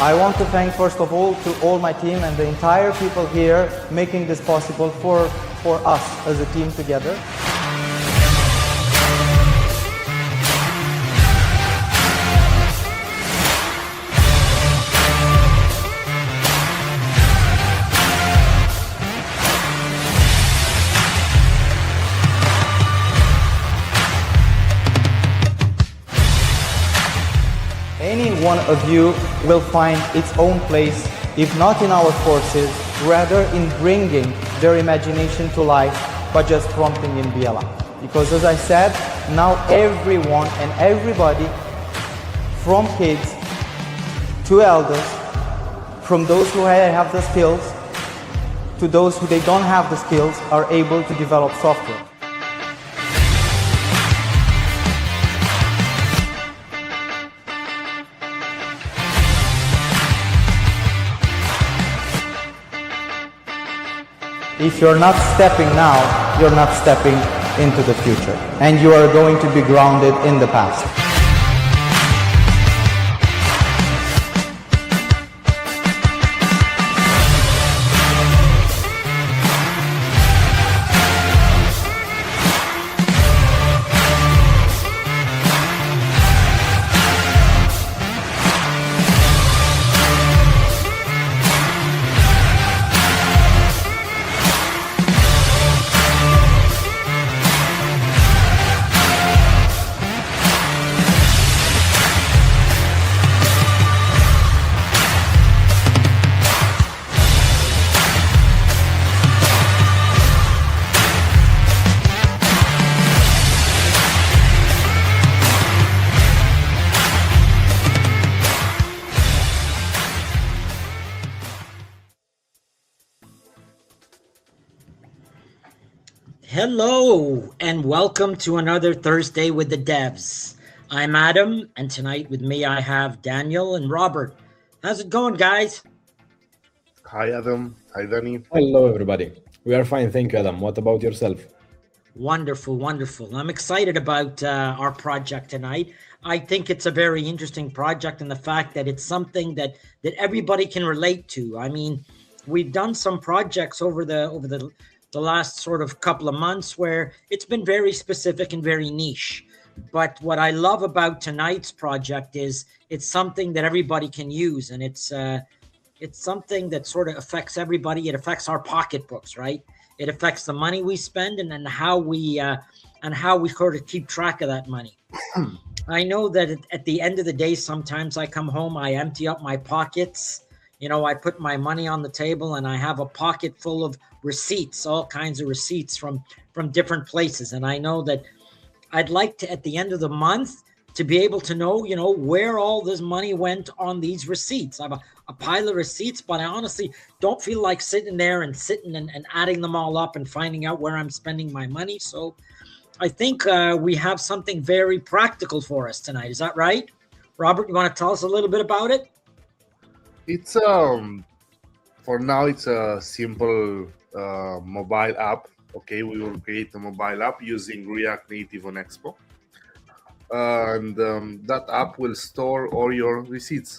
I want to thank first of all to all my team and the entire people here making this possible for us as a team together. Any one of you will find its own place, if not in our courses, rather in bringing their imagination to life by just prompting in Biela. Because as I said, now everyone and everybody, from kids to elders, from those who have the skills to those who they don't have the skills, are able to develop software. If you're not stepping now, you're not stepping into the future, and you are going to be grounded in the past. Hello and welcome to another Thursday with the Devs. I'm Adam, and tonight with me I have Daniel and Robert. How's it going, guys? Hi, Adam. Hi, Danny. Hello, everybody. We are fine, thank you, Adam. What about yourself? Wonderful, wonderful. I'm excited about our project tonight. I think it's a very interesting project in the fact that it's something that everybody can relate to. I mean, we've done some projects over the last sort of couple of months where it's been very specific and very niche. But what I love about tonight's project is it's something that everybody can use, and it's something that sort of affects everybody. It affects our pocketbooks, right? It affects the money we spend and how we sort of keep track of that money. I know that at the end of the day, sometimes I come home, I empty up my pockets. You know, I put my money on the table and I have a pocket full of receipts, all kinds of receipts from different places. And I know that I'd like to, at the end of the month, to be able to know, you know, where all this money went on these receipts. I have a pile of receipts, but I honestly don't feel like sitting there and adding them all up and finding out where I'm spending my money. So I think we have something very practical for us tonight. Is that right? Robert, you want to tell us a little bit about it? It's for now it's a simple mobile app. Okay, we will create a mobile app using React Native on Expo, and that app will store all your receipts,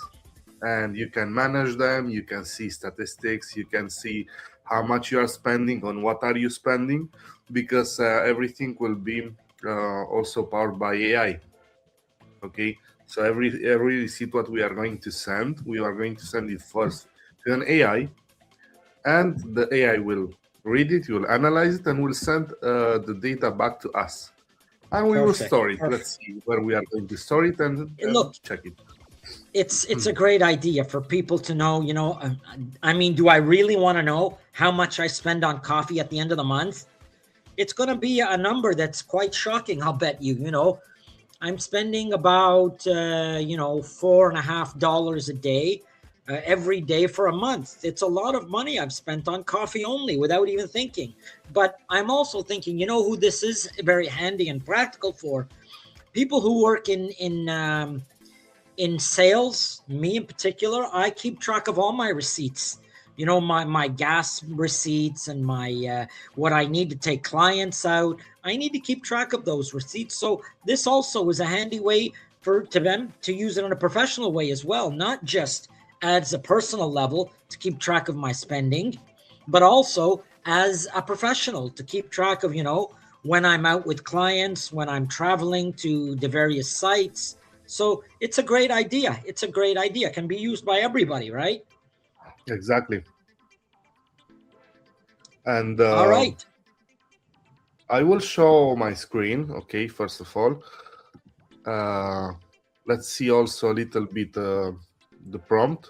and you can manage them. You can see statistics. You can see how much you are spending, on what are you spending, because everything will be also powered by AI. Okay. So every receipt what we are going to send it first to an AI, and the AI will read it, will analyze it, and will send the data back to us. And we will store it. Let's see where we are going to store it and check it. It's a great idea for people to know, you know, I mean, do I really want to know how much I spend on coffee at the end of the month? It's going to be a number that's quite shocking, I'll bet you, you know. I'm spending about, $4.50 a day, every day for a month. It's a lot of money I've spent on coffee only without even thinking. But I'm also thinking, you know who this is very handy and practical for? People who work in sales, me in particular. I keep track of all my receipts. You know, my gas receipts and my what I need to take clients out. I need to keep track of those receipts. So this also is a handy way to them to use it in a professional way as well, not just as a personal level to keep track of my spending, but also as a professional to keep track of, when I'm out with clients, when I'm traveling to the various sites. So it's a great idea. It's a great idea. It can be used by everybody, right? Exactly. And All right. I will show my screen. Okay, first of all, let's see also a little bit the prompt.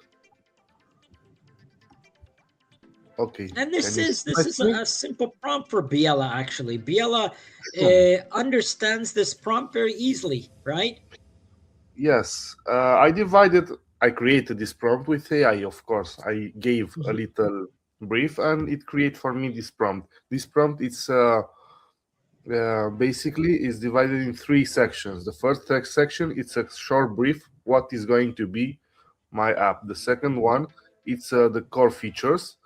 Okay. And this Can you is see my this is screen? a simple prompt for Biela. Actually, Biela understands this prompt very easily, right? Yes. I created this prompt with AI, of course. I gave a little brief and it created for me this prompt. This prompt is basically is divided in three sections. The first section, it's a short brief, what is going to be my app. The second one, it's the core features.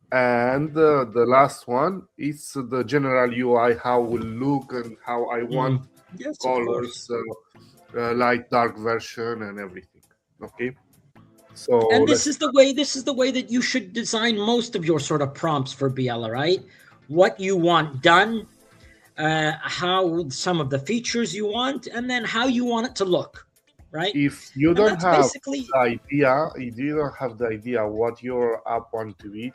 And the last one, it's the general UI, how will look and how I want Yes, of course. colors, light, dark version and everything. Okay. So And this let's is the way that you should design most of your sort of prompts for Biela, right? What you want done, how some of the features you want, and then how you want it to look, right? if you And don't that's have basically the idea, if you don't have the idea what your app want to be,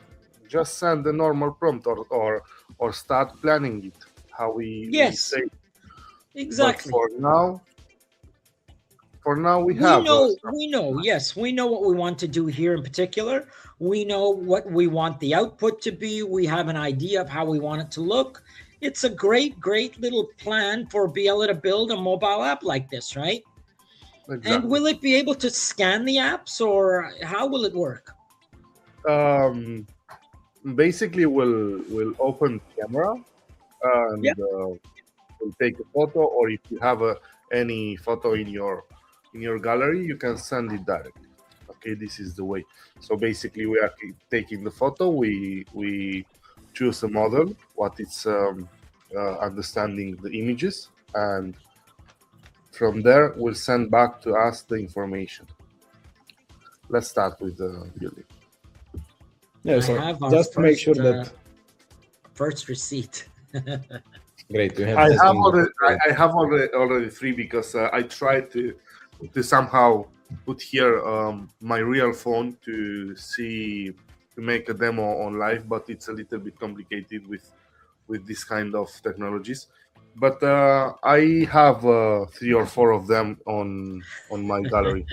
just send a normal prompt or start planning it how we yes, say. But exactly. for now we We have know, yes, we know what we want to do here in particular. We know what we want the output to be. We have an idea of how we want it to look. It's a great, great little plan for Biela to build a mobile app like this, right? And exactly. will it be able to scan the apps, or how will it work? Basically we'll open camera Yeah. and we'll take a photo, or if you have any photo in your gallery, you can send it directly. Okay, this is the way. So basically we are taking the photo, we choose a model what it's understanding the images, and from there we'll send back to us the information. Let's start with the building. Yeah, I so have our just to make sure that first receipt. great, we have I have testing. already three, because I tried to somehow put here my real phone to make a demo on live, but it's a little bit complicated with this kind of technologies. But I have 3 or 4 of them on my gallery.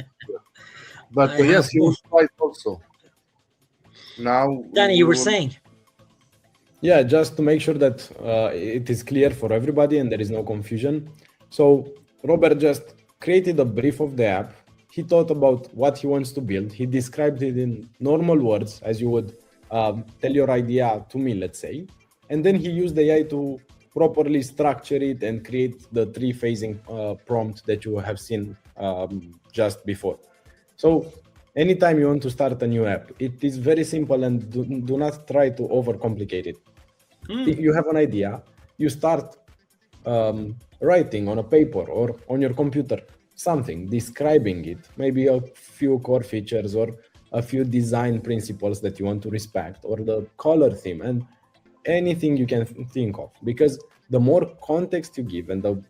But I have yes, you will try it also. Now Danny, we you were will. saying. Yeah, just to make sure that it is clear for everybody and there is no confusion. So Robert just created a brief of the app. He thought about what he wants to build. He described it in normal words, as you would tell your idea to me, let's say. And then he used AI to properly structure it and create the 3-phasing prompt that you have seen just before. So anytime you want to start a new app, it is very simple, and do not try to overcomplicate it. If you have an idea, you start writing on a paper or on your computer something, describing it, maybe a few core features or a few design principles that you want to respect, or the color theme, and anything you can think of. Because the more context you give and the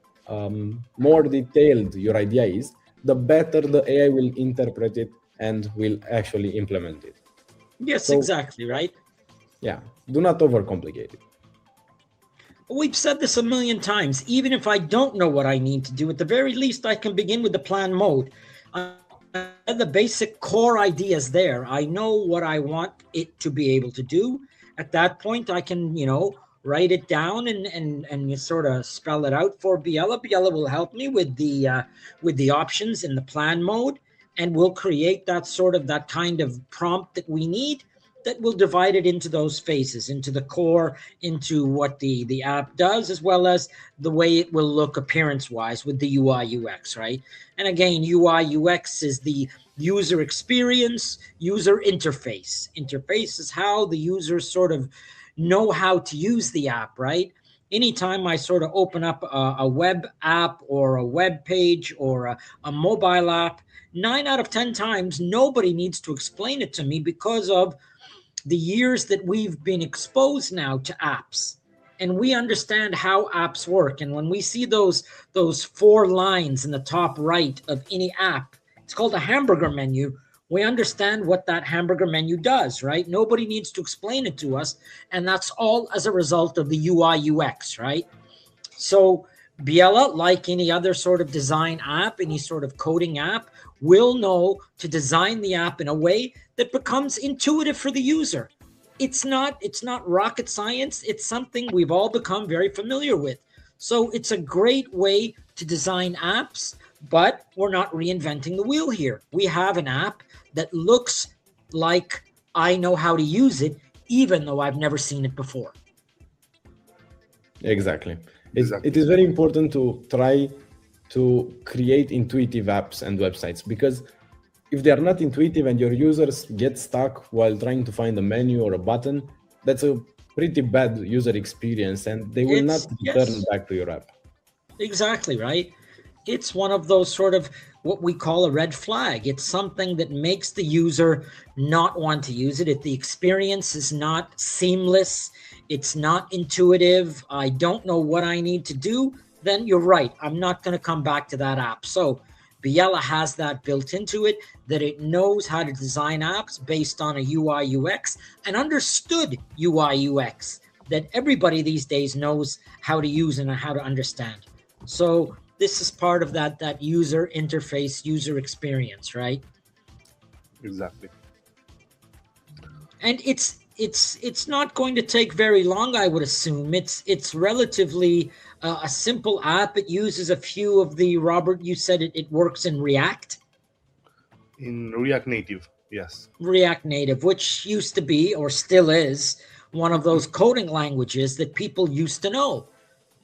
more detailed your idea is, the better the AI will interpret it and will actually implement it. Yes, So, exactly, right? yeah, do not overcomplicate it. We've said this a million times. Even if I don't know what I need to do, at the very least, I can begin with the plan mode. I have the basic core ideas there. I know what I want it to be able to do. At that point, I can, write it down and you sort of spell it out for Biela. Biela will help me with the options in the plan mode, and we'll create that kind of prompt that we need, that will divide it into those phases, into the core, into what the app does, as well as the way it will look appearance wise with the UI UX, right? And again, UI UX is the user experience, user interface. Interface is how the users sort of know how to use the app, right? anytime I sort of open up a web app or a web page or a mobile app, 9 out of 10 times, nobody needs to explain it to me because of the years that we've been exposed now to apps, and we understand how apps work. And when we see those 4 lines in the top right of any app, it's called a hamburger menu. We understand what that hamburger menu does, right? Nobody needs to explain it to us, and that's all as a result of the UI UX, right? So Biela, like any other sort of design app, any sort of coding app, will know to design the app in a way that becomes intuitive for the user. It's not rocket science. It's something we've all become very familiar with. So it's a great way to design apps, but we're not reinventing the wheel here. We have an app that looks like I know how to use it, even though I've never seen it before. Exactly. It is very important to try to create intuitive apps and websites, because if they are not intuitive and your users get stuck while trying to find a menu or a button, that's a pretty bad user experience, and they will not return back to your app. Exactly, right? It's one of those sort of what we call a red flag. It's something that makes the user not want to use it. If the experience is not seamless, it's not intuitive, I don't know what I need to do, then you're right. I'm not going to come back to that app. So Biela has that built into it, that it knows how to design apps based on a UI UX, and understood UI UX that everybody these days knows how to use and how to understand. So this is part of that user interface, user experience, right? Exactly. And it's not going to take very long, I would assume. It's relatively a simple app. It uses a few of the, Robert, you said it works in React? In React Native, yes. React Native, which used to be, or still is, one of those coding languages that people used to know.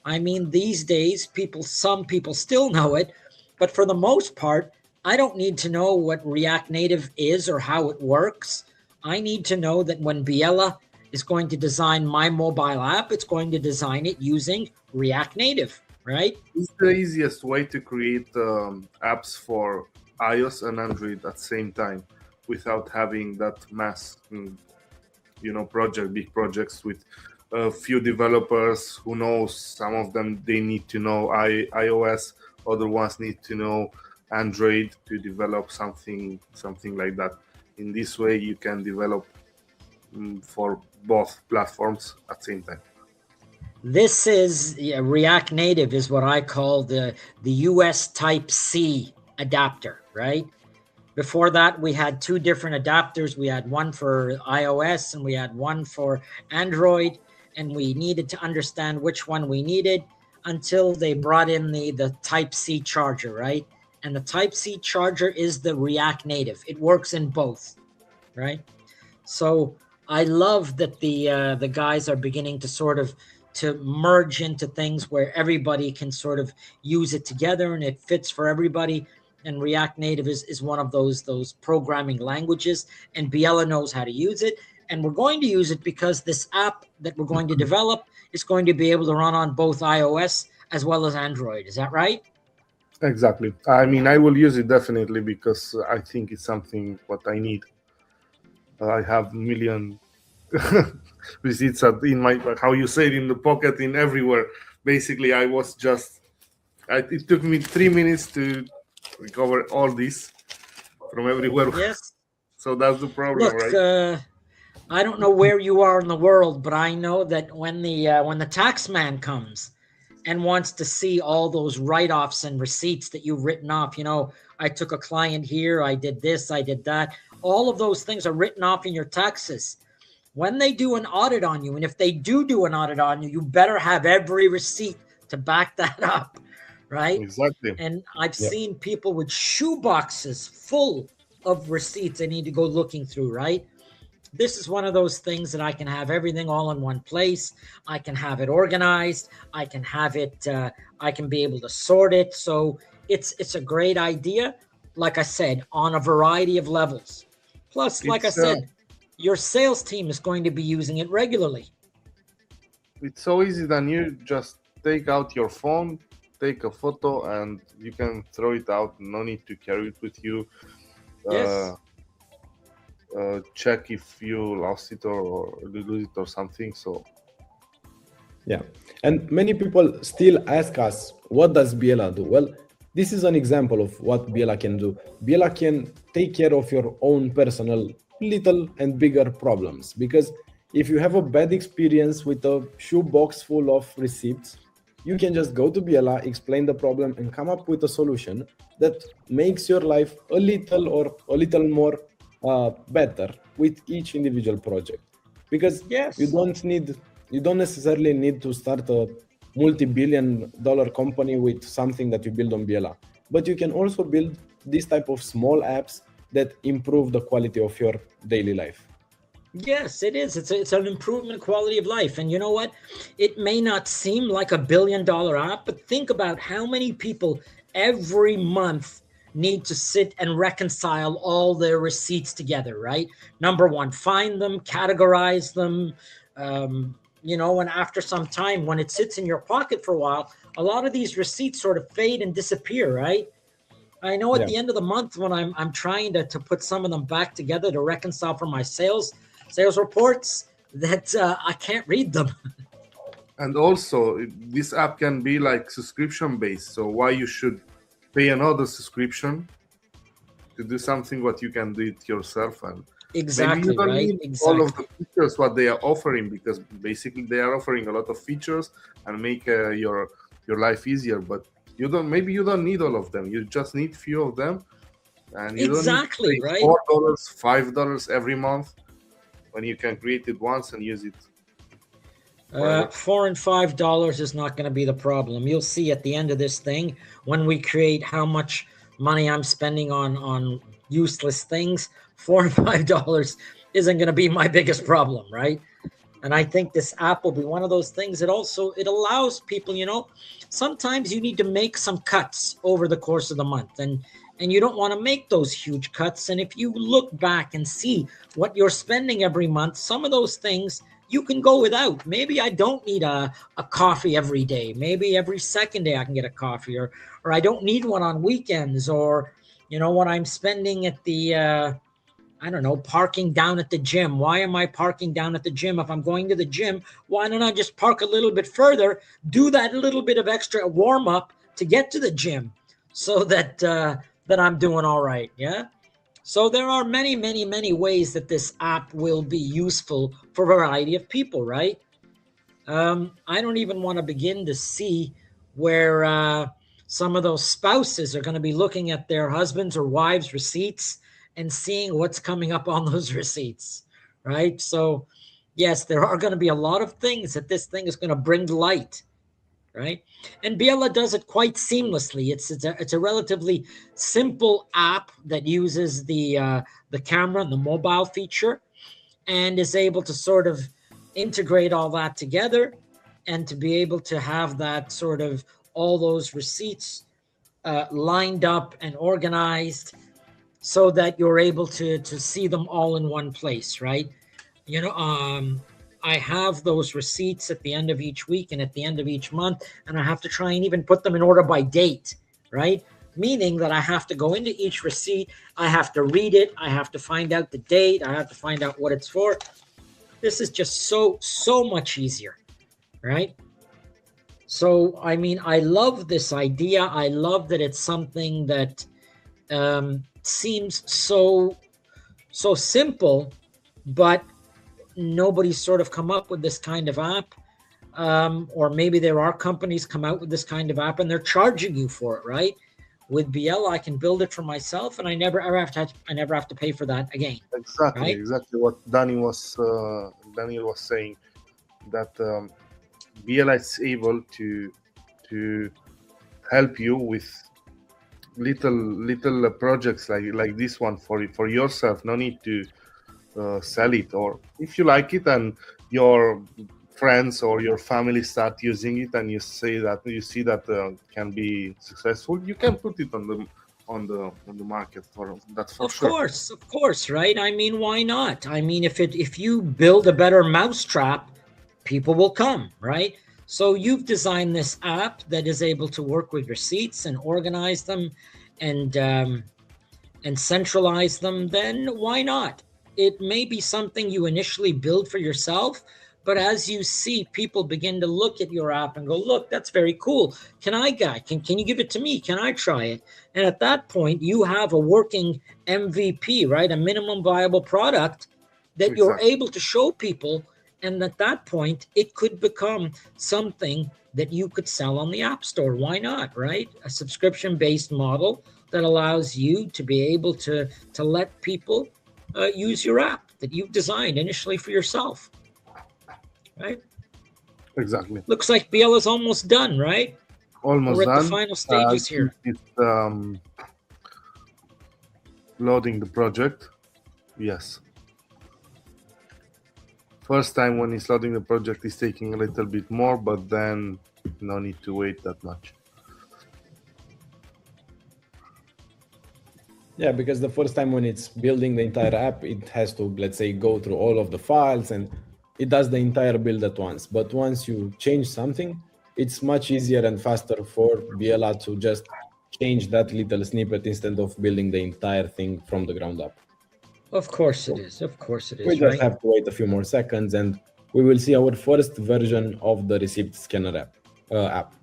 I mean, these days, some people still know it, but for the most part, I don't need to know what React Native is or how it works. I need to know that when Biela is going to design my mobile app, it's going to design it using React Native, right? It's the easiest way to create apps for iOS and Android at the same time without having that mass, big projects with a few developers. Who knows, some of them, they need to know iOS, other ones need to know Android to develop something like that. In this way, you can develop for both platforms at the same time. This is React Native is what I call the US Type-C adapter, right? Before that, we had 2 different adapters. We had one for iOS and we had one for Android, and we needed to understand which one we needed until they brought in the Type-C charger, right? And the Type-C charger is the React Native. It works in both, right? So I love that the guys are beginning to sort of to merge into things where everybody can sort of use it together and it fits for everybody. And React Native is one of those programming languages, and Biela knows how to use it. And we're going to use it because this app that we're going to develop is going to be able to run on both iOS as well as Android. Is that right? Exactly. I mean, I will use it definitely because I think it's something what I need. I have million receipts in my, how you say it, in the pocket, in everywhere. Basically, it took me 3 minutes to recover all this from everywhere. Yes. So that's the problem, right? I don't know where you are in the world, but I know that when the tax man comes and wants to see all those write-offs and receipts that you've written off, I took a client here, I did this, I did that. All of those things are written off in your taxes. When they do an audit on you, and if they do an audit on you, you better have every receipt to back that up, right? Exactly. And I've seen people with shoe boxes full of receipts they need to go looking through, right? This is one of those things that I can have everything all in one place. I can have it organized. I can have it, I can be able to sort it. So it's a great idea, like I said, on a variety of levels. Plus, like I said, your sales team is going to be using it regularly. it's so easy. Then you just take out your phone, take a photo, and you can throw it out. No need to carry it with you. Yes. Check if you lost it or lose it or something. So Yeah. And many people still ask us, what does Biela do? Well, this is an example of what Biela can do. Biela can take care of your own personal little and bigger problems. Because if you have a bad experience with a shoebox full of receipts, you can just go to Biela, explain the problem, and come up with a solution that makes your life a little or a little more better with each individual project. Because Yes. you don't necessarily need to start a multi-billion-dollar company with something that you build on Biela, but you can also build this type of small apps that improve the quality of your daily life. Yes, it is. It's an improvement quality of life. And you know what? It may not seem like $1 billion app, but think about how many people every month need to sit and reconcile all their receipts together, right? Number one, find them, categorize them, and after some time, when it sits in your pocket for a while, a lot of these receipts sort of fade and disappear, right? I know at Yeah. the end of the month when I'm trying to put some of them back together to reconcile for my sales reports that I can't read them. and also this app can be like subscription based. So why you should pay another subscription to do something what you can do it yourself, and maybe you Exactly, don't right? need all of the Exactly. features what they are offering, because basically they are offering a lot of features and make your life easier, but you don't need all of them. You just need few of them, and you don't need to Exactly, pay right? $4 $5 every month when you can create it once and use it forever. $4 and $5 is not going to be the problem. You'll see at the end of this thing when we create how much money I'm spending on useless things. $4 and $5 isn't going to be my biggest problem, right? And I think this app will be one of those things that also it allows people, sometimes you need to make some cuts over the course of the month, and you don't want to make those huge cuts. And if you look back and see what you're spending every month, some of those things you can go without. Maybe I don't need a coffee every day. Maybe every second day I can get a coffee, or I don't need one on weekends, or when I'm spending at the I don't know, parking down at the gym. Why am I parking down at the gym? If I'm going to the gym, why don't I just park a little bit further, do that little bit of extra warm up to get to the gym, so that I'm doing all right. Yeah. So there are many, many, many ways that this app will be useful for a variety of people, right? I don't even want to begin to see where some of those spouses are going to be looking at their husbands or wives' receipts and seeing what's coming up on those receipts, right? So, yes, there are going to be a lot of things that this thing is going to bring to light, right? And Biela does it quite seamlessly. It's a relatively simple app that uses the camera and the mobile feature, and is able to sort of integrate all that together, and to be able to have that sort of all those receipts lined up and organized so that you're able to see them all in one place, right? I have those receipts at the end of each week and at the end of each month, and I have to try and even put them in order by date, right? Meaning that I have to go into each receipt, I have to read it, I have to find out the date, I have to find out what it's for. This is just so much easier, right? So, I mean, I love this idea. I love that it's something that seems so simple, but nobody's sort of come up with this kind of app. Or maybe there are companies come out with this kind of app and they're charging you for it, right? With Biela, I can build it for myself, and I never have to pay for that again. Exactly, Right? exactly what Daniel was saying, that Biela is able to help you with little projects like this one for yourself. No need to sell it, or if you like it and your friends or your family start using it and you see that can be successful, you can put it on the market for that's for sure. Of course, right? I mean, why not? I mean, if you build a better mousetrap, people will come, right? So you've designed this app that is able to work with receipts and organize them and centralize them. Then why not? It may be something you initially build for yourself, but as you see people begin to look at your app and go, look, that's very cool. Can you give it to me? Can I try it? And at that point, you have a working MVP, right? A minimum viable product that you're Exactly. able to show people. And at that point, it could become something that you could sell on the App Store. Why not, right? A subscription-based model that allows you to be able to let people use your app that you've designed initially for yourself, right? Exactly. Looks like Biela's almost done, right? Almost We're at done. the final stages here. It's loading the project. Yes. First time when it's loading the project is taking a little bit more, but then no need to wait that much. Yeah, because the first time when it's building the entire app, it has to, let's say, go through all of the files and it does the entire build at once. But once you change something, it's much easier and faster for Biela to just change that little snippet instead of building the entire thing from the ground up. Of course it is. Of course it is. We just have to wait a few more seconds and we will see our first version of the receipt scanner app.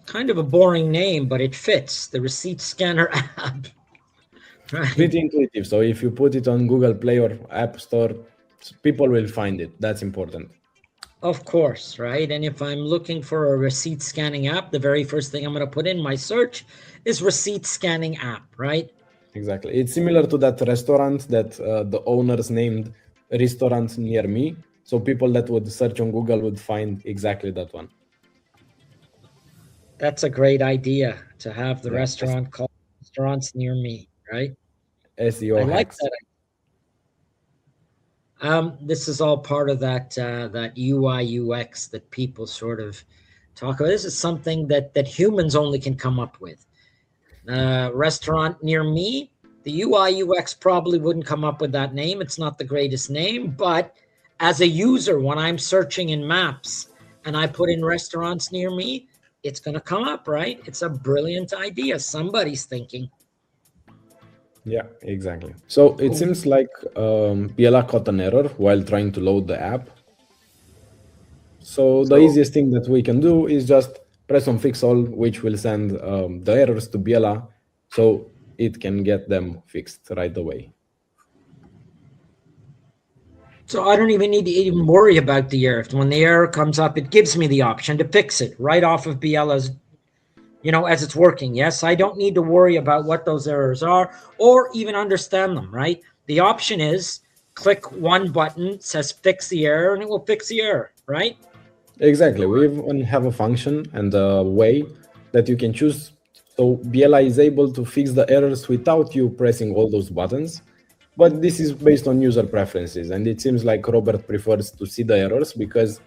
Kind of a boring name, but it fits. The receipt scanner app. Right. Pretty intuitive. So if you put it on Google Play or App Store, people will find it. That's important. Of course, right? And if I'm looking for a receipt scanning app, the very first thing I'm going to put in my search is receipt scanning app, right? Exactly. It's similar to that restaurant that the owners named Restaurant Near Me. So people that would search on Google would find exactly that one. That's a great idea to have the restaurant called Restaurants Near Me, right? SEO I like hacks. that. This is all part of that UI UX that people sort of talk about. This is something that humans only can come up with. Restaurant Near Me, the UI UX probably wouldn't come up with that name. It's not the greatest name, but as a user, when I'm searching in maps and I put in restaurants near me, it's going to come up, right? It's a brilliant idea. Somebody's thinking. Yeah, exactly. So it seems like Biela caught an error while trying to load the app. So the easiest thing that we can do is just press on fix all, which will send the errors to Biela so it can get them fixed right away. So I don't even need to even worry about the error. When the error comes up, it gives me the option to fix it right off of Biela's, as it's working. Yes, I don't need to worry about what those errors are or even understand them, right? The option is click one button, says fix the error, and it will fix the error, right? Exactly. We even have a function and a way that you can choose. So Biela is able to fix the errors without you pressing all those buttons. But this is based on user preferences. And it seems like Robert prefers to see the errors because,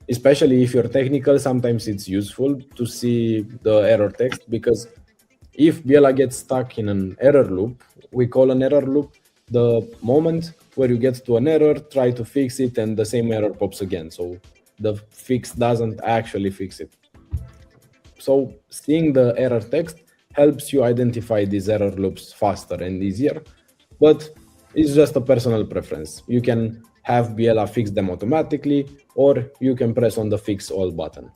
especially if you're technical, sometimes it's useful to see the error text, because if Biela gets stuck in an error loop, we call an error loop the moment where you get to an error, try to fix it, and the same error pops again. So the fix doesn't actually fix it. So seeing the error text helps you identify these error loops faster and easier, but it's just a personal preference. You can have Biela fix them automatically, or you can press on the fix all button.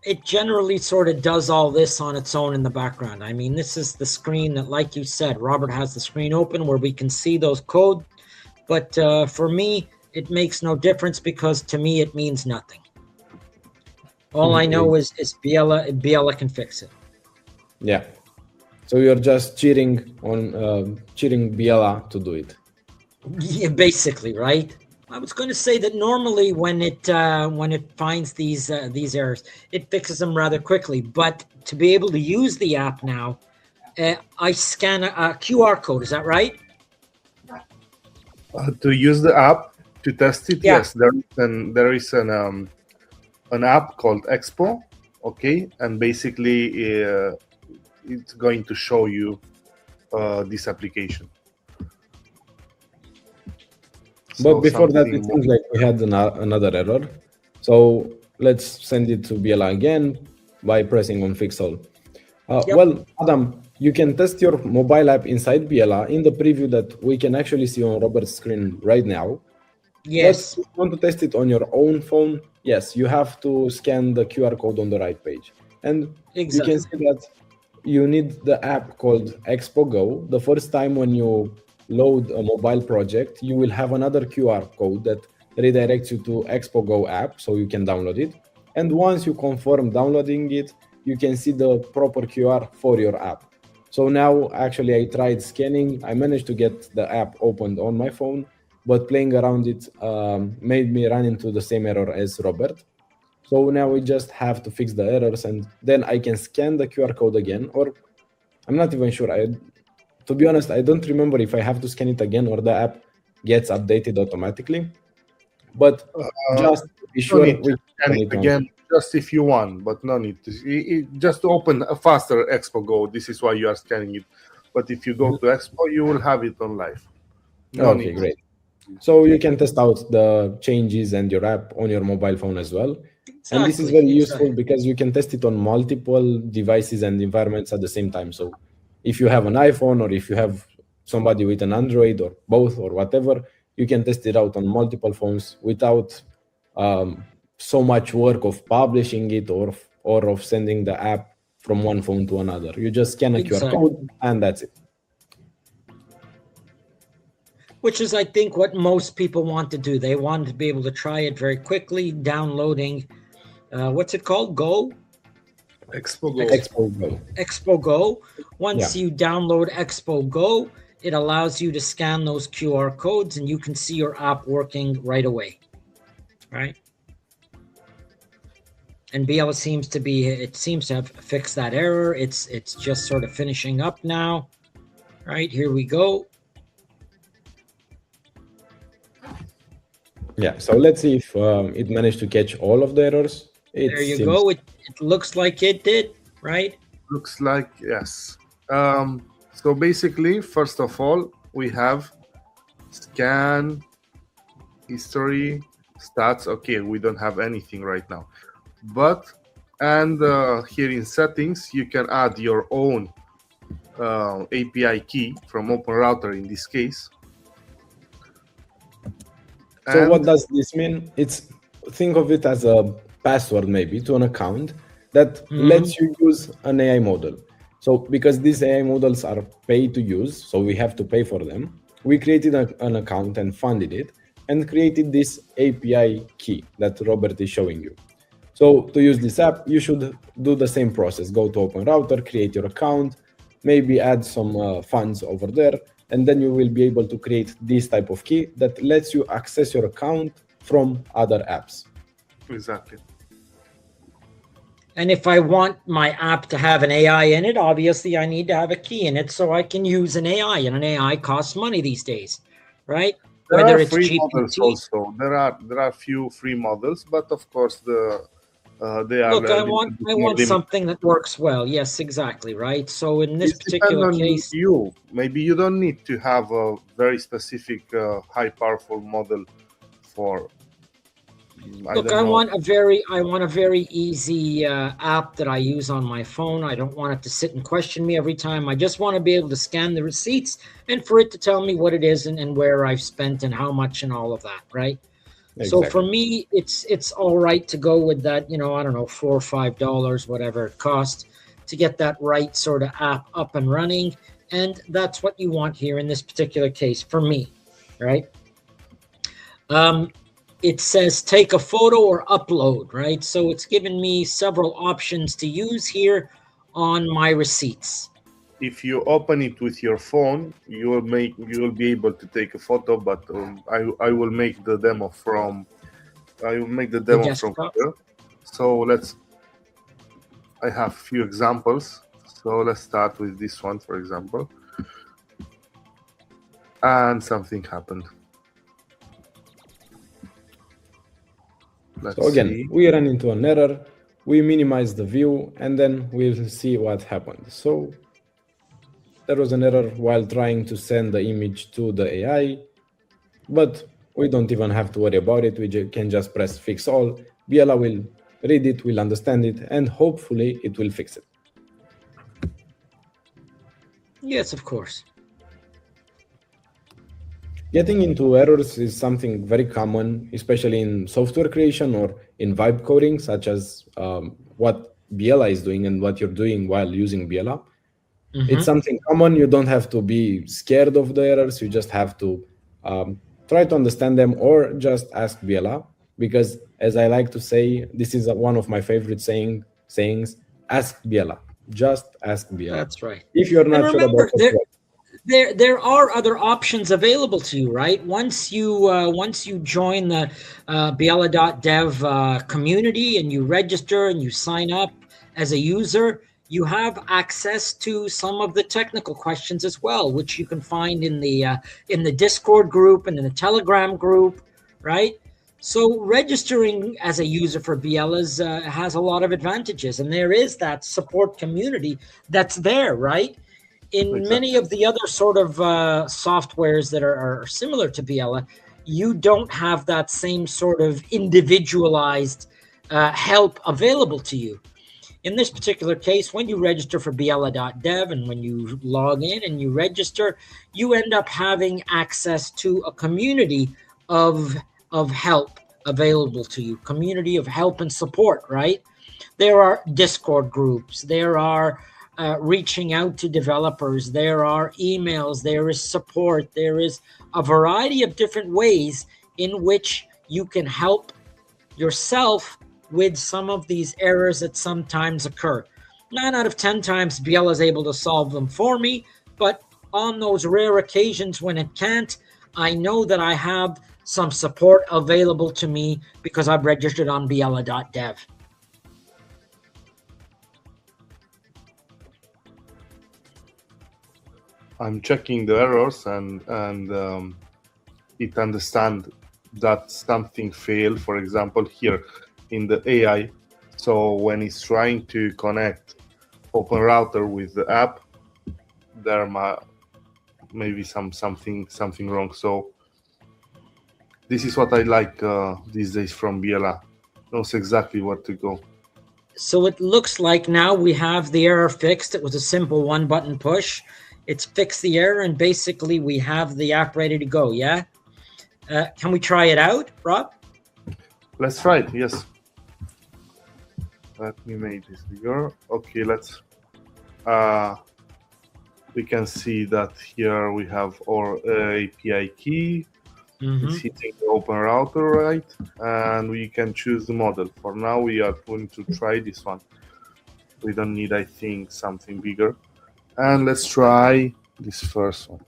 It generally sort of does all this on its own in the background. I mean, this is the screen that, like you said, Robert has the screen open where we can see those code. But for me, it makes no difference because to me, it means nothing. All I know is Biela can fix it. Yeah. So you're just cheering Biela to do it. Yeah, basically, right? I was going to say that normally when it finds these errors, it fixes them rather quickly. But to be able to use the app now, I scan a QR code. Is that right? To use the app to test it, Yeah. yes, there is an app called Expo, okay, and basically it's going to show you this application. But before that, something it seems like we had another error. So let's send it to Biela again by pressing on Fix All. Yep. Well, Adam, you can test your mobile app inside Biela in the preview that we can actually see on Robert's screen right now. Yes. But if you want to test it on your own phone, yes, you have to scan the QR code on the right page. And you can see that you need the app called Expo Go. The first time when you load a mobile project, you will have another QR code that redirects you to Expo Go app so you can download it. And once you confirm downloading it, you can see the proper QR for your app. So now actually I tried scanning. I managed to get the app opened on my phone, but playing around it made me run into the same error as Robert. So now we just have to fix the errors, and then I can scan the QR code again, or I'm not even sure. To be honest, I don't remember if I have to scan it again or the app gets updated automatically. But just to be sure, we scan it again, just if you want, but no need to. Just to open a faster Expo Go. This is why you are scanning it. But if you go to Expo, you will have it on live. Okay, great. So you can test out the changes and your app on your mobile phone as well. Exactly, and this is very useful because you can test it on multiple devices and environments at the same time. So if you have an iPhone or if you have somebody with an Android or both or whatever, you can test it out on multiple phones without so much work of publishing it or of sending the app from one phone to another. You just scan a QR code and that's it. Which is, I think, what most people want to do. They want to be able to try it very quickly, downloading, what's it called? Go? Expo Go. Expo Go. Expo Go. Once you download Expo Go, it allows you to scan those QR codes and you can see your app working right away, right? And Biela seems to have fixed that error. It's just sort of finishing up now, right? Here we go. Yeah, so let's see if it managed to catch all of the errors. There you go. It looks like it did, right? Looks like, yes. So basically, first of all, we have scan, history, stats. Okay, we don't have anything right now. But, and here in settings, you can add your own API key from Open Router in this case. So what does this mean? Think of it as a password maybe to an account that lets you use an AI model. So because these AI models are pay to use, so we have to pay for them, we created an account and funded it and created this API key that Robert is showing you. So to use this app, you should do the same process. Go to Open Router, create your account, maybe add some funds over there, and then you will be able to create this type of key that lets you access your account from other apps. Exactly. And if I want my app to have an AI in it, obviously I need to have a key in it so I can use an AI, and an AI costs money these days, right? Whether it's free models also. There are few free models, but of course they are. Look, I want something that works well. Yes, exactly, right. So in this particular case, maybe you don't need to have a very specific high powerful model for. Look, I want a very easy app that I use on my phone. I don't want it to sit and question me every time. I just want to be able to scan the receipts and for it to tell me what it is and where I've spent and how much and all of that, right? Exactly. So for me, it's all right to go with that, I don't know, $4 or $5, whatever it costs, to get that right sort of app up and running. And that's what you want here in this particular case for me, right? It says take a photo or upload, right? So it's given me several options to use here on my receipts. If you open it with your phone, you will be able to take a photo, but I will make the demo from here. So I have a few examples. So let's start with this one, for example. And something happened. So again, we ran into an error, we minimize the view, and then we'll see what happened. So there was an error while trying to send the image to the AI, but we don't even have to worry about it. We can just press fix all. Biela will read it, will understand it, and hopefully it will fix it. Yes, of course. Getting into errors is something very common, especially in software creation or in vibe coding, such as what Biela is doing and what you're doing while using Biela. It's something common. You don't have to be scared of the errors. You just have to try to understand them or just ask Biela. Because, as I like to say, this is one of my favorite sayings: ask Biela. Just ask Biela. That's right. If you're And not sure remember, about what there are other options available to you, right? Once you join the Biela.dev community and you register and you sign up as a user, you have access to some of the technical questions as well, which you can find in the Discord group and in the Telegram group, right? So registering as a user for Biela's has a lot of advantages, and there is that support community that's there, right? In many of the other sort of softwares that are similar to Biela, you don't have that same sort of individualized help available to you. In this particular case, when you register for Biela.dev and when you log in and you register, you end up having access to a community of help available to you, community of help and support, right? There are Discord groups, there are reaching out to developers, there are emails, there is support, there is a variety of different ways in which you can help yourself with some of these errors that sometimes occur. 9 out of 10 times Biela is able to solve them for me, but on those rare occasions when it can't, I know that I have some support available to me because I've registered on Biela.dev. I'm checking the errors and it understands that something failed. For example, here in the AI, so when it's trying to connect Open Router with the app, there maybe something wrong. So this is what I like these days from Biela. Knows exactly where to go. So it looks like now we have the error fixed. It was a simple one button push. It's fixed the error, and basically we have the app ready to go, yeah? Can we try it out, Rob? Let's try it, yes. Let me make this bigger. Okay, let's... we can see that here we have our API key. It's hitting the Open Router, right? And we can choose the model. For now, we are going to try this one. We don't need, I think, something bigger. And let's try this first one.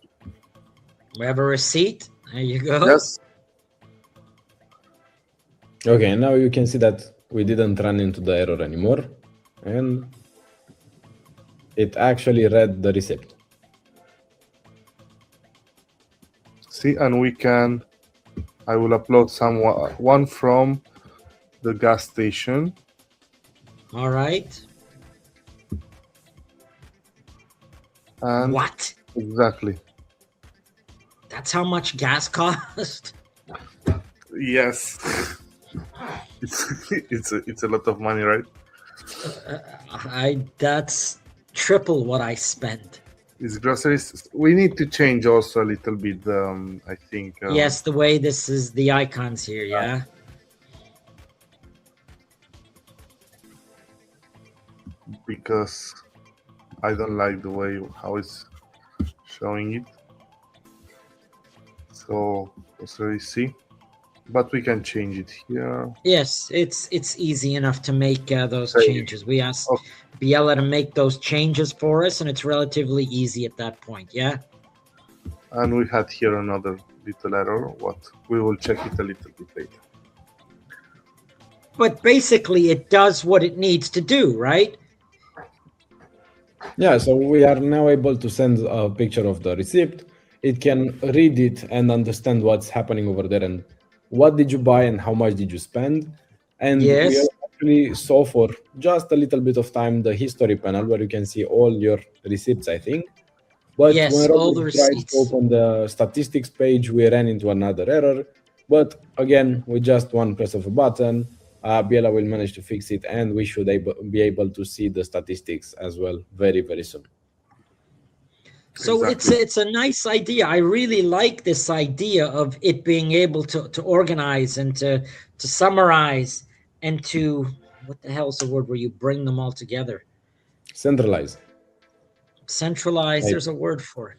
We have a receipt. There you go. Yes. Okay, now you can see that we didn't run into the error anymore, and it actually read the receipt. See, and we can, I will upload one from the gas station. All right. And what? Exactly. That's how much gas cost? Yes. it's a lot of money, right? That's triple what I spent. It's groceries. We need to change also a little bit. I think. Yes, the way this is the icons here. Yeah. Because I don't like the way how it's showing it. So grocery C. But we can change it here. Yes, it's easy enough to make those changes. We asked Biela to make those changes for us, and it's relatively easy at that point, yeah? And we had here another little error. What we will check it a little bit later. But basically, it does what it needs to do, right? Yeah, so we are now able to send a picture of the receipt. It can read it and understand what's happening over there and what did you buy and how much did you spend. And yes. We actually saw for just a little bit of time the history panel where you can see all your receipts, I think. But Yes, when all Robert the tried to receipts. open the statistics page, we ran into another error. But again, with just one press of a button, Biela will manage to fix it, and we should be able to see the statistics as well very, very soon. So Exactly. it's a nice idea. I really like this idea of it being able to organize and to summarize and to, what the hell's the word where you bring them all together? Centralize. Centralize. Right. There's a word for it.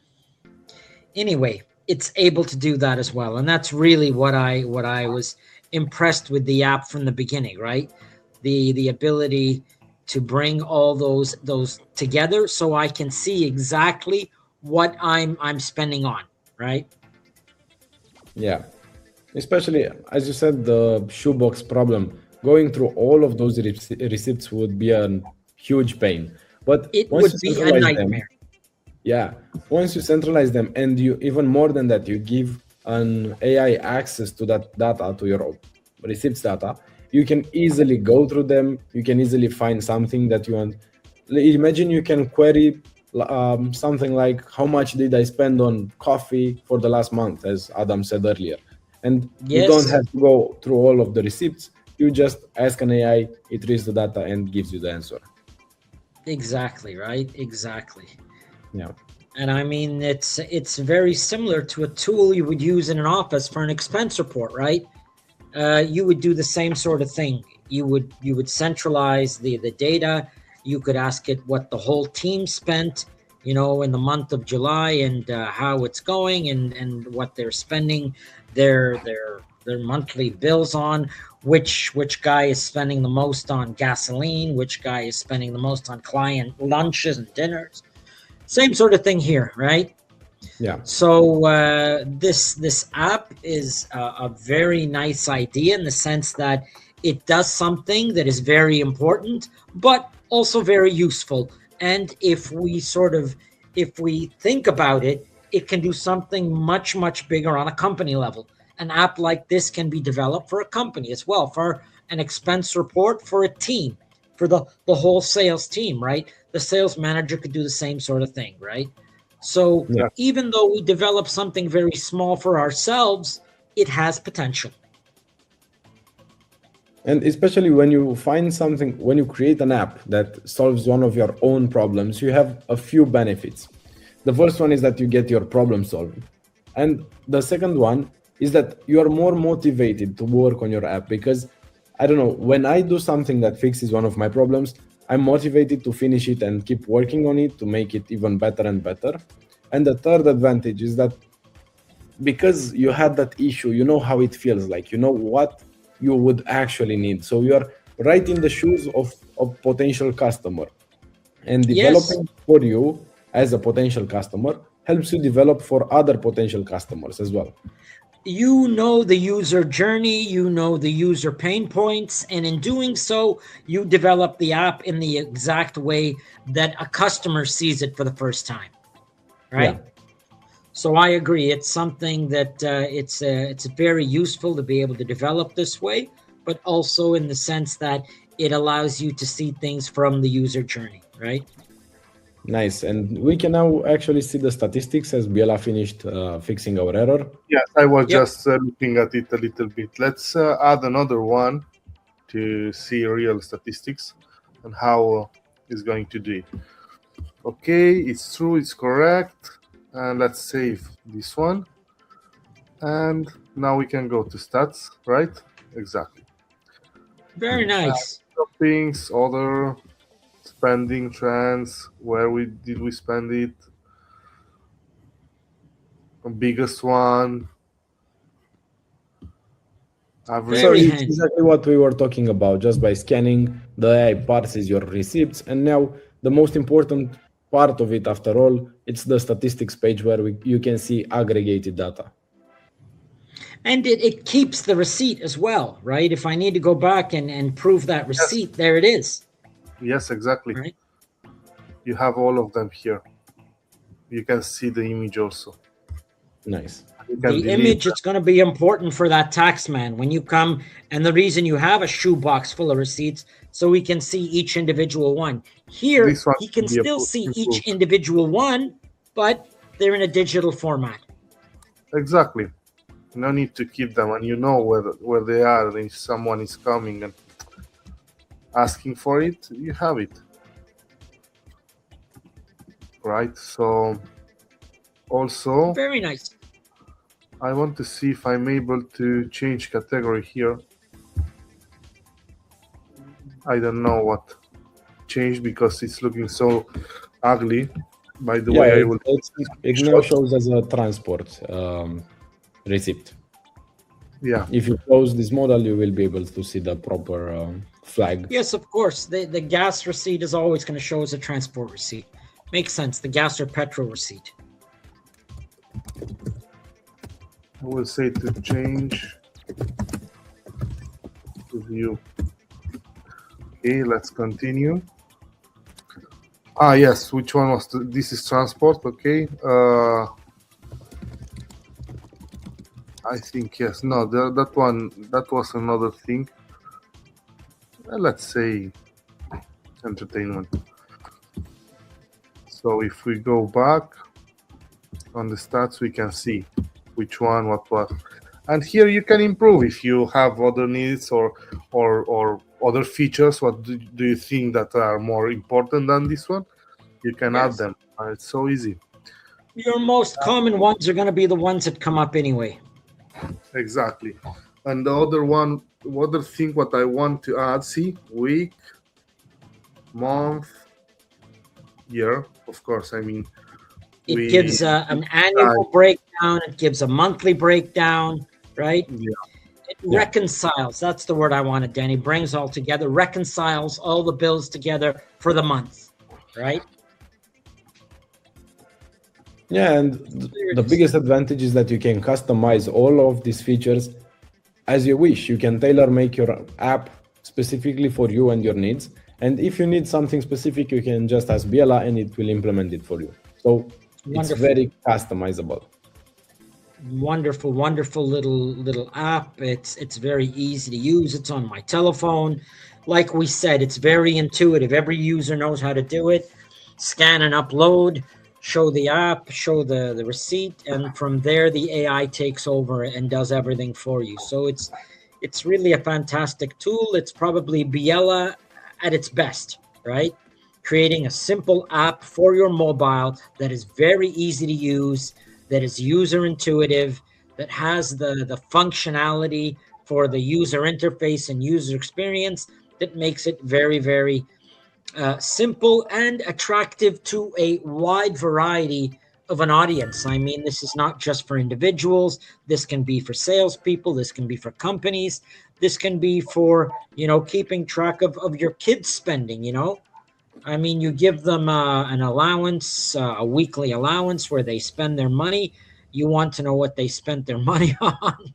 Anyway, it's able to do that as well, and that's really what I was impressed with the app from the beginning, right? The ability to bring all those together so I can see exactly what I'm spending on, right? Yeah. Especially, as you said, the shoebox problem. Going through all of those receipts would be a huge pain. But It once you would be a centralize them, nightmare. yeah, once you centralize them, and you even more than that, you give an AI access to that data, to your receipts data, you can easily go through them. You can easily find something that you want. Imagine you can query something like how much did I spend on coffee for the last month, as Adam said earlier, and you don't Yes, have to go through all of the receipts. You just ask an AI, it reads the data and gives you the answer. exactly, right? Exactly. Yeah. And I mean, it's very similar to a tool you would use in an office for an expense report, right? You would do the same sort of thing. You would centralize the data. You could ask it what the whole team spent, in the month of July, and how it's going, and what they're spending their monthly bills on. Which guy is spending the most on gasoline? Which guy is spending the most on client lunches and dinners? Same sort of thing here, right? Yeah. So this app is a very nice idea in the sense that it does something that is very important, but also very useful. And if we think about it, it can do something much bigger on a company level. An app like this can be developed for a company as well, for an expense report for a team, for the whole sales team, right? The sales manager could do the same sort of thing, right? So Yeah. even though we develop something very small for ourselves, it has potential. And especially when you find something, when you create an app that solves one of your own problems, you have a few benefits. The first one is that you get your problem solved. And the second one is that you are more motivated to work on your app because, I don't know, when I do something that fixes one of my problems, I'm motivated to finish it and keep working on it to make it even better and better. And the third advantage is that because you had that issue, you know how it feels like, you know what you would actually need. So you are right in the shoes of potential customer, and Yes, developing for you as a potential customer helps you develop for other potential customers as well. you know the user journey, you know the user pain points, and in doing so, you develop the app in the exact way that a customer sees it for the first time, Yeah. right? So I agree. It's something that it's very useful to be able to develop this way, but also in the sense that it allows you to see things from the user journey, right? Nice. And we can now actually see the statistics as Biela finished fixing our error. Yes, I was Yep. just looking at it a little bit. Let's add another one to see real statistics and how it's going to do it. Okay, it's true, it's correct. And let's save this one. And now we can go to stats, right? Exactly. Very nice. Shoppings, other spending trends, where did we spend it? The biggest one, So Very average. it's handy. exactly what we were talking about. Just by scanning, the AI parses your receipts. And now the most important part of it, after all, it's the statistics page where you can see aggregated data. And it keeps the receipt as well, right? If I need to go back and prove that Yes, receipt, there it is, yes, exactly. right? You have all of them here. You can see the image also. Nice. You can The delete image, it's going to be important for that tax man when you come. And the reason you have a shoebox full of receipts, so we can see each individual one. Here, this one he can can be still see each improved. individual one, but they're in a digital format. Exactly. No need to keep them, and you know where they are. And if someone is coming and asking for it, you have it. Right. So also, Very nice. I want to see if I'm able to change category here. I don't know what changed because it's looking so ugly. By the way, I will. It now shows as a transport receipt. Yeah. If you close this model, you will be able to see the proper flag. Yes, of course. The gas receipt is always going to show as a transport receipt. Makes sense. The gas or petrol receipt. I will say to change to view. Okay, let's continue. Yes, which one was this is transport, okay. I think yes. No, that one, that was another thing. Let's say entertainment. So if we go back on the stats, we can see which one, what was. And here you can improve if you have other needs or other features. What do you think that are more important than this one? You can add them. It's so easy. Your most common ones are going to be the ones that come up anyway. Exactly. And the other thing what I want to add, see, week, month, year, of course. I mean, it gives an annual breakdown. It gives a monthly breakdown, right? Yeah. It reconciles. That's the word I wanted, Danny. Brings all together, reconciles all the bills together for the month, right? Yeah, and the biggest advantage is that you can customize all of these features as you wish. You can tailor make your app specifically for you and your needs. And if you need something specific, you can just ask Biela and it will implement it for you. So it's very customizable. Wonderful, wonderful little app. It's very easy to use. It's on my telephone. Like we said, it's very intuitive. Every user knows how to do it. Scan and upload, show the app, show the receipt, and from there the AI takes over and does everything for you. So it's really a fantastic tool. It's probably Biela at its best, right? Creating a simple app for your mobile that is very easy to use, that is user intuitive, that has the functionality for the user interface and user experience that makes it very, very simple and attractive to a wide variety of an audience. I mean, this is not just for individuals. This can be for salespeople. This can be for companies. This can be for, keeping track of your kids' spending, I mean, you give them an allowance, a weekly allowance where they spend their money. You want to know what they spent their money on.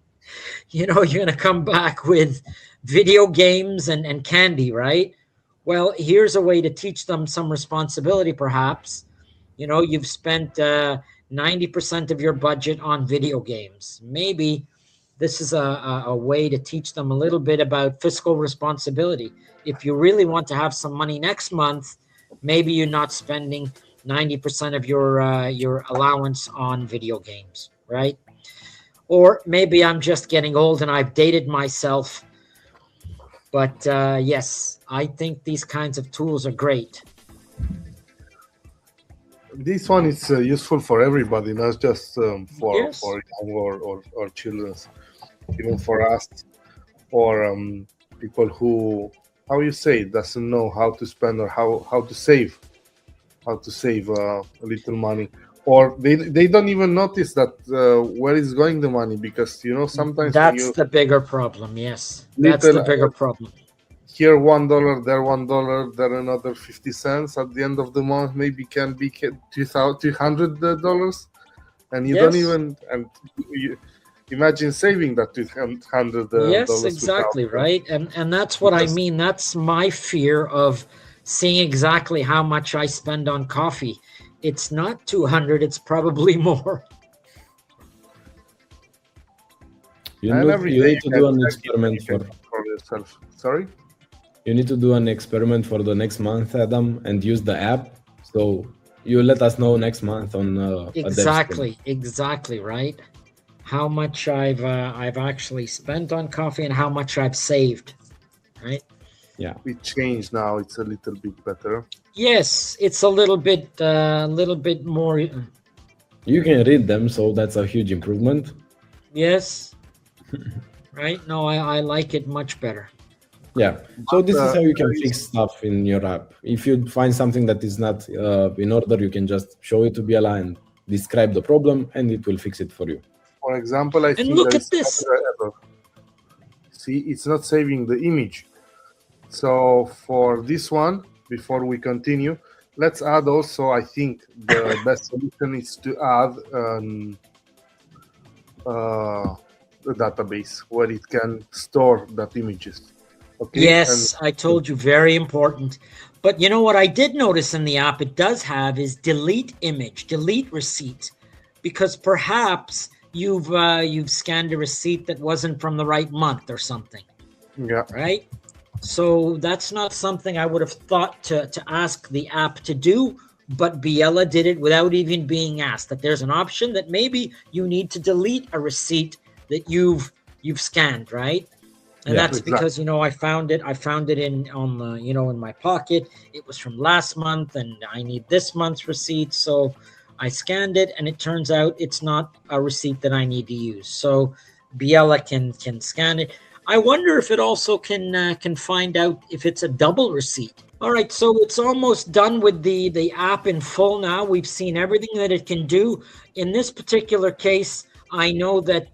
You're going to come back with video games and candy, right? Well, here's a way to teach them some responsibility, perhaps. You've spent 90% of your budget on video games. Maybe this is a way to teach them a little bit about fiscal responsibility. If you really want to have some money next month, maybe you're not spending 90% of your allowance on video games, right? Or maybe I'm just getting old and I've dated myself. But yes, I think these kinds of tools are great. This one is useful for everybody, not just for young or children, even for us or people who, how you say, doesn't know how to spend or how to save a little money, or they don't even notice that where is going the money, because sometimes that's the bigger problem. Yes, that's the bigger problem. Here $1, there $1, there another 50 cents at the end of the month, maybe can be $200, and you don't even, and you imagine saving that $200. Yes, exactly, right, and that's what I mean. That's my fear of seeing exactly how much I spend on coffee. It's not 200; it's probably more. You need to do an experiment for yourself. Sorry. You need to do an experiment for the next month, Adam, and use the app. So You let us know next month on a dev stream. Exactly, right? How much I've actually spent on coffee and how much I've saved, right? Yeah. It changed now. It's a little bit better. Yes, it's a little bit more. You can read them, so that's a huge improvement. Yes, right? No, I like it much better. Yeah. So this is how you can There fix is, stuff in your app. If you find something that is not in order, you can just show it to Biela and describe the problem, and it will fix it for you. for example, I And think look there at is this. another error. See, it's not saving the image. So for this one, before we continue, let's add also, I think the best solution is to add a database where it can store that images. Okay, and Yes, I told you, very important. But you know what I did notice in the app it does have is delete image, delete receipt, because perhaps you've scanned a receipt that wasn't from the right month or something, yeah, right? So that's not something I would have thought to ask the app to do, but Biela did it without even being asked. That there's an option that maybe you need to delete a receipt that you've scanned, right? And Yeah. that's exactly. because I found it in on the in my pocket. It was from last month and I need this month's receipt, so I scanned it and it turns out it's not a receipt that I need to use. So Biela can scan it. I wonder if it also can find out if it's a double receipt. All right, so it's almost done with the app in full now. We've seen everything that it can do. In this particular case, I know that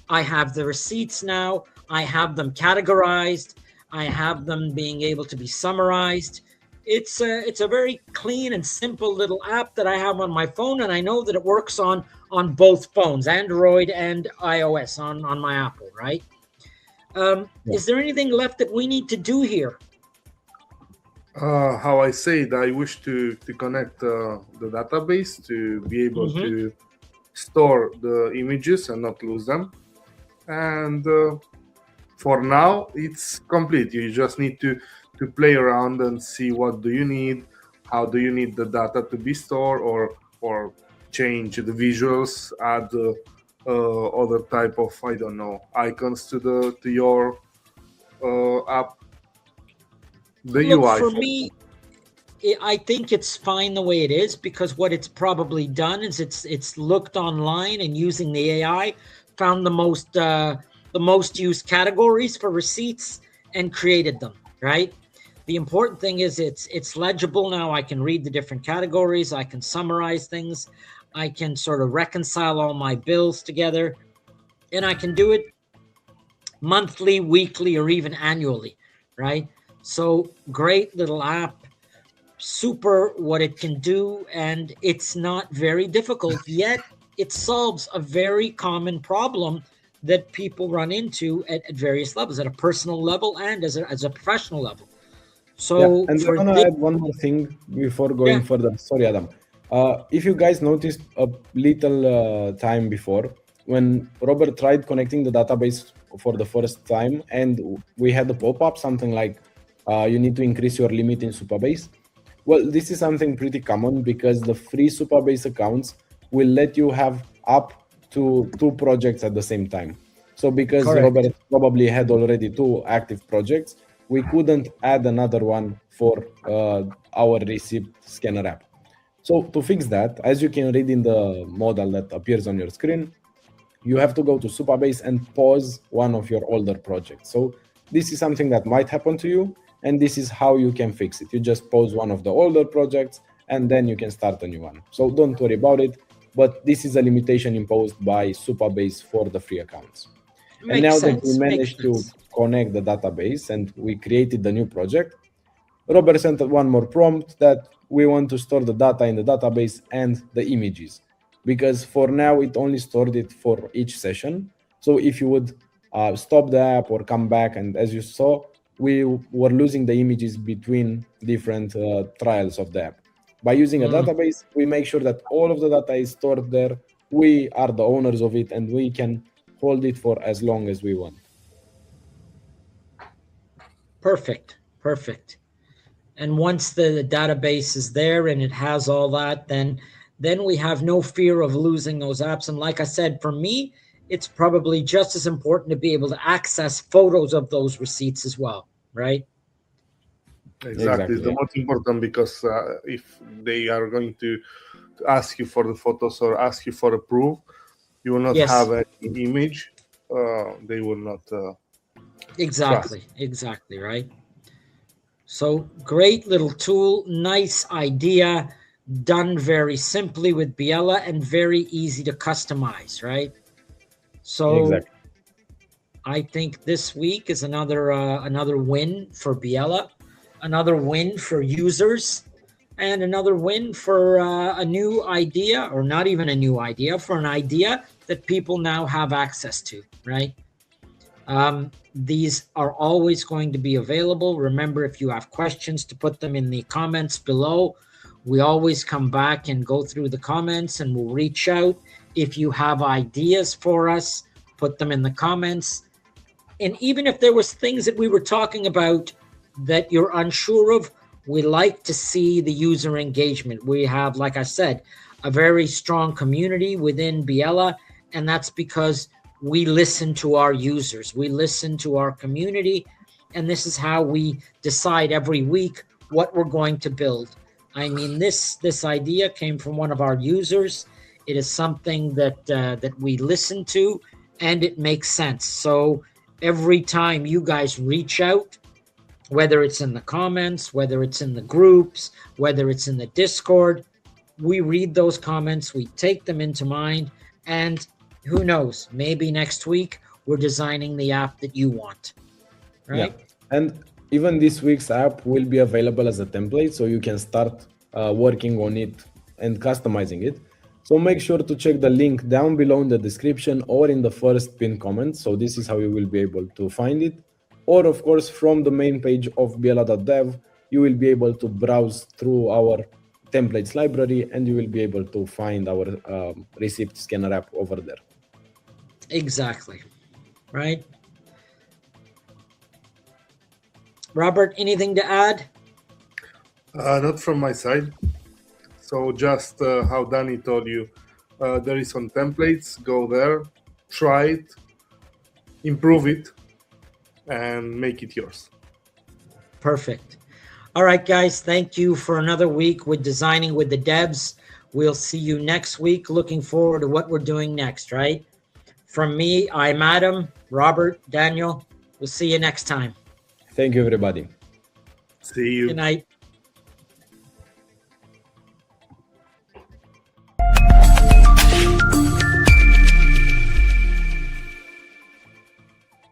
I have the receipts now. I have them categorized. I have them being able to be summarized. It's a very clean and simple little app that I have on my phone, and I know that it works on both phones, Android and iOS, on my Apple, right? Yeah. Is there anything left that we need to do here? How I said, I wish to connect the database to be able Mm-hmm. to store the images and not lose them. And for now, it's complete. You just need to play around and see what do you need, how do you need the data to be stored, or change the visuals, add other type of, I don't know, icons to your app, the Look, UI. for me, I think it's fine the way it is, because what it's probably done is it's looked online and using the AI found the most used categories for receipts and created them, right? The important thing is it's legible now. I can read the different categories, I can summarize things, I can sort of reconcile all my bills together, and I can do it monthly, weekly, or even annually, right? So great little app, super what it can do, and it's not very difficult, yet it solves a very common problem that people run into at various levels, at a personal level and as a professional level. Yeah, So and I for want to this, add one more thing before yeah, going further. Sorry, Adam. If you guys noticed a little time before, when Robert tried connecting the database for the first time, and we had a pop-up, something like you need to increase your limit in Supabase. Well, this is something pretty common because the free Supabase accounts will let you have up to 2 projects at the same time. So because correct. Robert probably had already 2 active projects, we couldn't add another one for our receipt scanner app. So to fix that, as you can read in the model that appears on your screen, you have to go to Supabase and pause one of your older projects. So this is something that might happen to you, and this is how you can fix it. You just pause one of the older projects, and then you can start a new one. So don't worry about it, but this is a limitation imposed by Supabase for the free accounts. And Makes now that we sense, makes managed to sense. connect the database and we created the new project, Robert sent one more prompt that we want to store the data in the database and the images, because for now it only stored it for each session. So if you would stop the app or come back, and as you saw, we were losing the images between different trials of the app. By using a Mm, database, we make sure that all of the data is stored there. We are the owners of it, and we can hold it for as long as we want. perfect, perfect. And once the database is there and it has all that, then we have no fear of losing those apps. And like I said, for me, it's probably just as important to be able to access photos of those receipts as well, right? Exactly. It's the yeah. most important, because if they are going to ask you for the photos or ask you for a proof, you will not Yes. have any image. They will not Exactly, right? So great little tool, nice idea, done very simply with Biela and very easy to customize, right? So Exactly. I think this week is another win for Biela, another win for users, and another win for a new idea, or not even a new idea, for an idea that people now have access to, right? These are always going to be available. Remember, if you have questions, to put them in the comments below. We always come back and go through the comments, and we'll reach out. If you have ideas for us, put them in the comments. And even if there was things that we were talking about that you're unsure of, we like to see the user engagement. We have, like I said, a very strong community within Biela, and that's because we listen to our users, we listen to our community, and this is how we decide every week what we're going to build. I mean, this idea came from one of our users. It is something that we listen to, and it makes sense. So every time you guys reach out, whether it's in the comments, whether it's in the groups, whether it's in the Discord, we read those comments, we take them into mind, and who knows, maybe next week we're designing the app that you want, right? Yeah. And even this week's app will be available as a template, so you can start working on it and customizing it. So make sure to check the link down below in the description or in the first pinned comment. So this is how you will be able to find it. Or of course, from the main page of biela.dev, you will be able to browse through our templates library, and you will be able to find our receipt scanner app over there. Exactly, right? Robert, anything to add? Not from my side. So just how Danny told you, there is some templates. Go there, try it, improve it, and make it yours. Perfect. All right, guys, thank you for another week with Designing with the Devs. We'll see you next week. Looking forward to what we're doing next, right? From me, I'm Adam, Robert, Daniel. We'll see you next time. Thank you, everybody. See you. Good night.